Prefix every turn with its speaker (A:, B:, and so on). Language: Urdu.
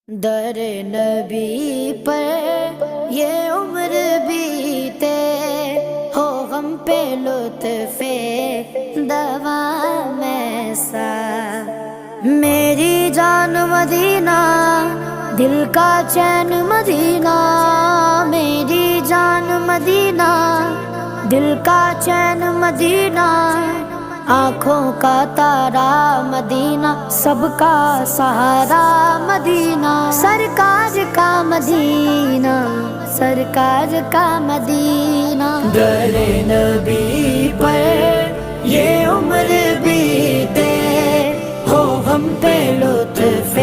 A: در نبی پر یہ عمر بیتے ہو غم پہ لطف دوام ایسا میری جان مدینہ دل کا چین مدینہ میری جان مدینہ دل کا چین مدینہ آنکھوں کا تارا مدینہ سب کا سہارا مدینہ سرکار کا مدینہ سرکار کا مدینہ در نبی پر یہ عمر بیتے ہو ہم پہ لطف